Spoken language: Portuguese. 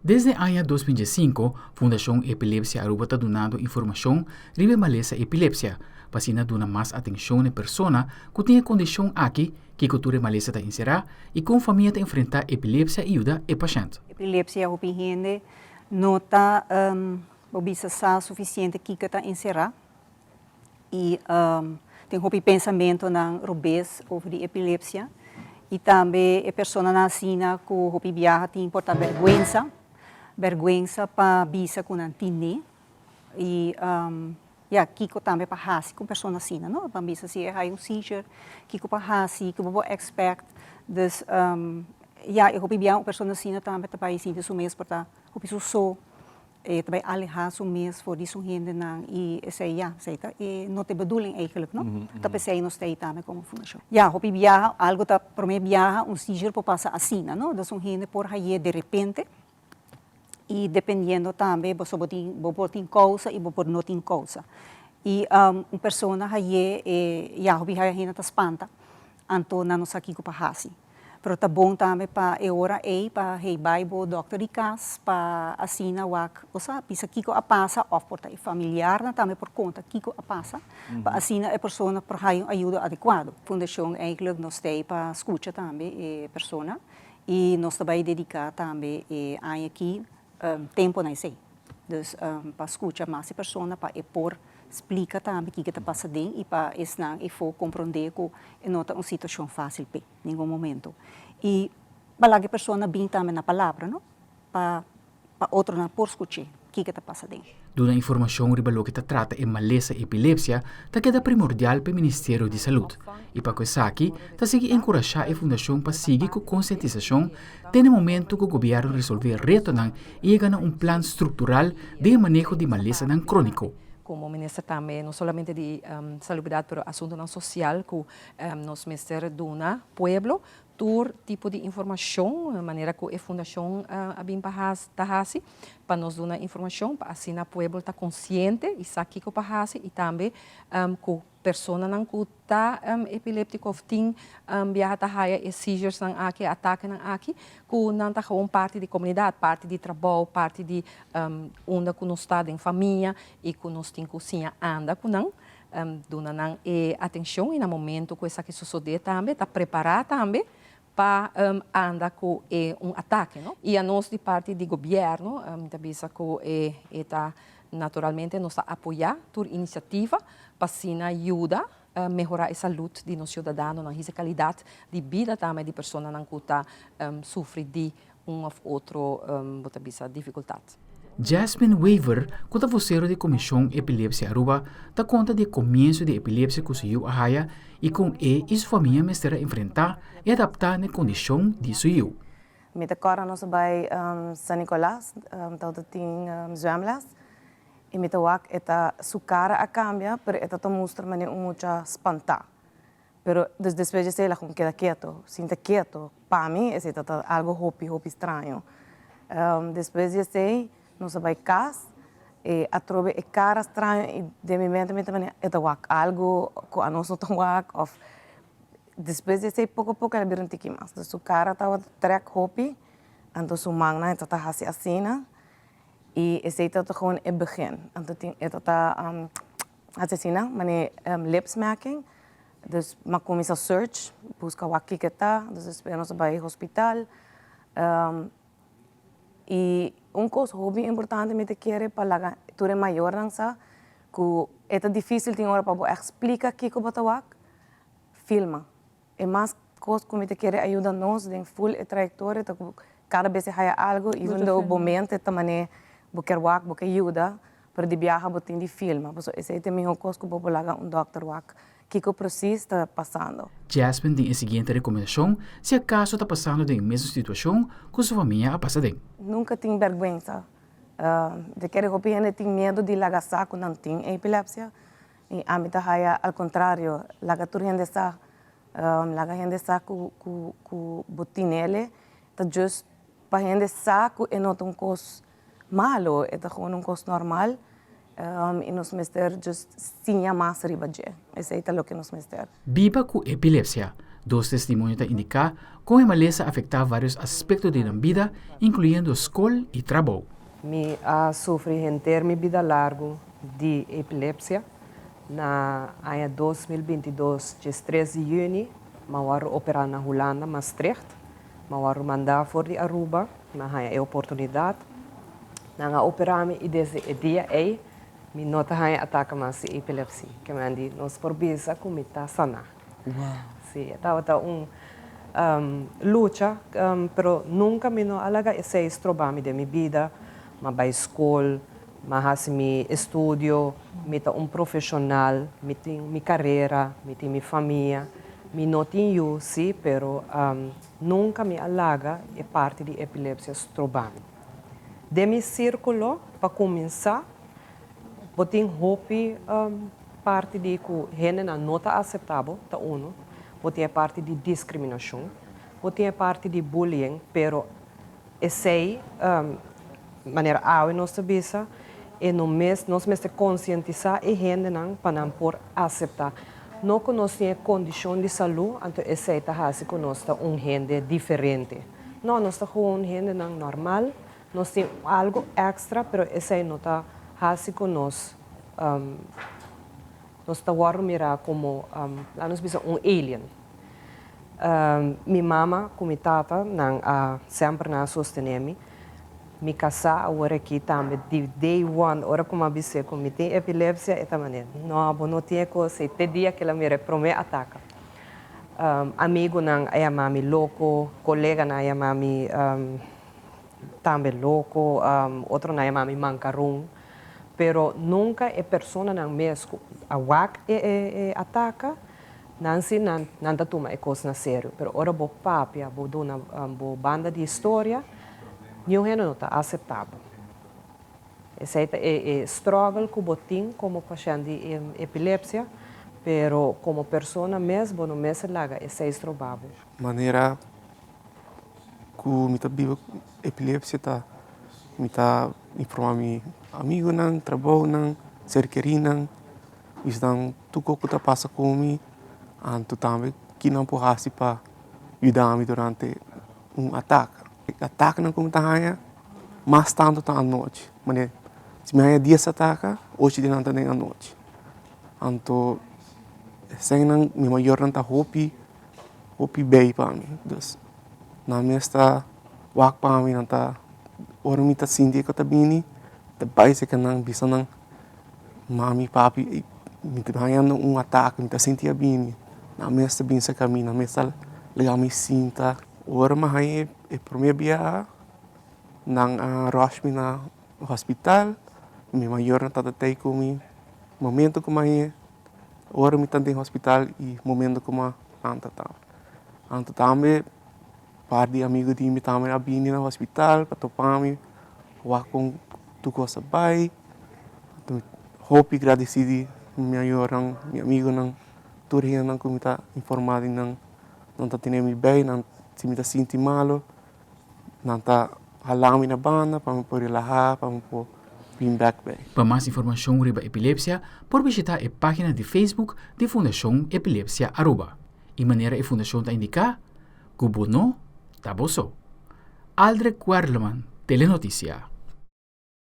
Desde el año 2005, Fundación Epilepsia Aruba está donando información sobre maleza epilepsia, para dar más atención a personas que tienen condición aquí, que cultura maleza está inserida y con familia está enfrentar epilepsia y ayuda al paciente. Epilepsia, hopi gente, não está suficiente que está inserida e tem hopi pensamento na robês over die epilepsia e também a pessoa na sina que hopi viaja tem porta vergüenza para bisa com antine e kiko também para hasi com pessoa na sina, não? Para bisa se é seizure, kiko para hasi, que vou expect, dus eu hopi viaja uma pessoa na sina também para ir sinto sumes porta hopi so também alejar sumes voor die gente na e sei não tem bedoeling eigenlijk, não? Tapi sei não está também como fundação. Hopi viaja algo tá para mim viaja seizure para passar assim, não? Das gente por aí de repente e dependendo também você pode ter causa e pode não ter causa. E uma pessoa aí hopi aí ainda tá espanta, então não nos aqui para hasi. Pero tá bom também para hora para Bible doctor de casa para assina o sa pisa kiko a passa of por familiar na também por conta kiko a passa para assina a pessoa por ajuda adequado. Fundação eigenlijk nos tem para escuta também pessoa e nós também dedicar também aqui tempo na sei. Dus para escuta mais pessoa para por explica também o que está passando e para ensinar e for compreender que não é uma situação fácil em nenhum momento. E para que a pessoa bem também na palavra, não? Para outro não por escutar o que está passando. Dando informação sobre o que trata de maleza e epilepsia, está queda primordial para o Ministério de Saúde. E para isso aqui, está seguir encorajar a Fundação para seguir com conscientização, tendo momento que o governo resolver reto e chegar a plano estrutural de manejo de maleza crônico. Como ministra também, não somente de saúde, mas assunto social, que nos ministério dona pueblo, todo tipo de informação, maneira que a fundação abim tahasi, para nos dar informação, para assim a pueblo está consciente e sabe que pahasi e também que pessoa não que está epiléptico ou tem viaja tahaya e seizures não aqui, ataque não aqui, que não está como parte da comunidade, parte de trabalho, parte de onde que nós está em família e que nós tem cozinha anda com não dona não atenção e no momento que isso aqui sucede também está preparado também para andar com ataque, não? E a nós de parte do governo, talvez que está naturalmente nos apoiar por iniciativa para assim ajuda a melhorar a saúde de nossos cidadãos, a qualidade de vida também de pessoas que está sofre de uma ou outra dificuldade. Jasmine Weaver, que é vocero da Comissão Epilepsia Aruba, dá conta do começo de epilepsia que suiu a Haia e com e sua família mestra enfrentar e adaptar na condição de suiu. Met agora nós vai San Nicolás, então tem zwemles. E met ook eta sua cara a cambia, pero eta to mostra mane mucha espanta. Pero después de ser la con queda quieto, siente quieto. Para mí es algo hopi estranho. Después de ser nós vai casa e atrove e cara estranho e de mi mente também eta algo que a nós não wak of depois de ser pouco a pouco ela viram tiki mais. Sua cara estava trek hopi, então sua manga está assim e esse está gewoon in begin. Então está assassina, mas lipsmacking. Dus maar começa a search, busca o que está, dus esperamos para o hospital. E coisa hobby importante me te querer para tu é maior não sa, que é difícil tem hora para explicar que que bota filma. E mais coisa que me te querer ajuda nós em full trajetória, cada vez há algo, even though o momento também quer ajuda, para de viajar botin de filma. Por isso esse é também coisa que vou lagar doctor que o processo está passando. Jasmine tem a seguinte recomendação se acaso está passando da mesma situação que sua família a passar. Nunca tem vergonha. De que a gente tem medo de lagar quando não tem epilepsia. E a mim está ao contrário, lagar tudo gente sa, lagar gente sa com botin ele, está just para gente sa que não tem coisa malo, é uma coisa normal. E nos mester just sinha mais riba je. Esse é o que nos mester. Biba com epilepsia, Dos testimonios indican cómo la maleza afecta varios aspectos de la vida, incluyendo escuela y trabajo. Me sofri em mi vida largo de epilepsia. Na ano 2022, dia 13 de junho, eu operar na Holanda, Maastricht. Eu mandar for de Aruba, na a oportunidade. Na operar-me e desde o dia aí, me nota a ataque mais de epilepsia. Que me andi, nós por bisa como está sana. Sim, estava luta, pero nunca me não alaga esse estrobame de minha vida, mas vai escola, mas mi estudio, mi ta profissional, mi tem minha carreira, mi tem minha família, mi não tenho sim, pero nunca me alaga é parte de epilepsia estrobame. De mi círculo, para começar, eu tenho parte de que gente não está aceitável, tá uno, eu tenho parte de discriminação, eu tenho parte de bullying, pero esse maneira a nossa bisa e nós mesmo conscientizar e gente não para por aceitar. Não conhece condição de saúde, então esse está assim conosco gente diferente. Não, nós está com gente não normal, nós temos algo extra, pero esse não está assim conosco. Nós está mirar como nós bisa alien. Minha mama, como tata, não sempre na sostenemi. Me casar agora aqui também de day one, hora como a bice como tem epilepsia esta maneira. Não tem coisa, até dia que ela me reprome ataca. Amigo não é mami louco, colega não é mami também louco, outro não é mami mancarum, pero nunca é pessoa não mesmo a wak ataca. Não se não toma a coisa na sério, pero ora bo papia, bo dona bo banda de história. Não está aceitável. Esse é struggle que eu tenho como paciente de epilepsia, pero como pessoa mesmo, não me se laga, esse é estrovável. Maneira que me tá vivo epilepsia tá me tá informar meu amigo não, trabalho não, ser querido então tudo que tá passa comigo, anto também que não pode para ajudar-me durante ataque. Ataque não como tá mas tanto tá à noite. Mas se me 10 ataca, hoje de nada nem à noite. Então, sem não me maior não tá hopi bem para mim. Então, na minha está wak para mim não tá ora me tá sentindo que tá bem, tá bem que não bisa não mami papi me tá ganhando ataque, me tá sentindo bem. Na minha está bem se caminho, na minha está legal me sinta. Ora mahai é primeira via nang rush me na hospital, me maior na tatatay ko mi momento ko mahai ora me tante hospital e momento ko ma anta tambe par de amigo de mi tambe abini na hospital patopami wakong tuko sabay hope agradecido mi maior mi amigo nang turihan nang kumita informado nang não tá tendo bem não se me está sentindo mal, não está halando na banda para me poder relaxar, para me poder vir back bem. Para mais informação sobre a epilepsia, pode visitar a página de Facebook da Fundação Epilepsia Aruba. E maneira a Fundação está indicar, Kubono, Taboso. Aldrich Werleman, Telenotícia.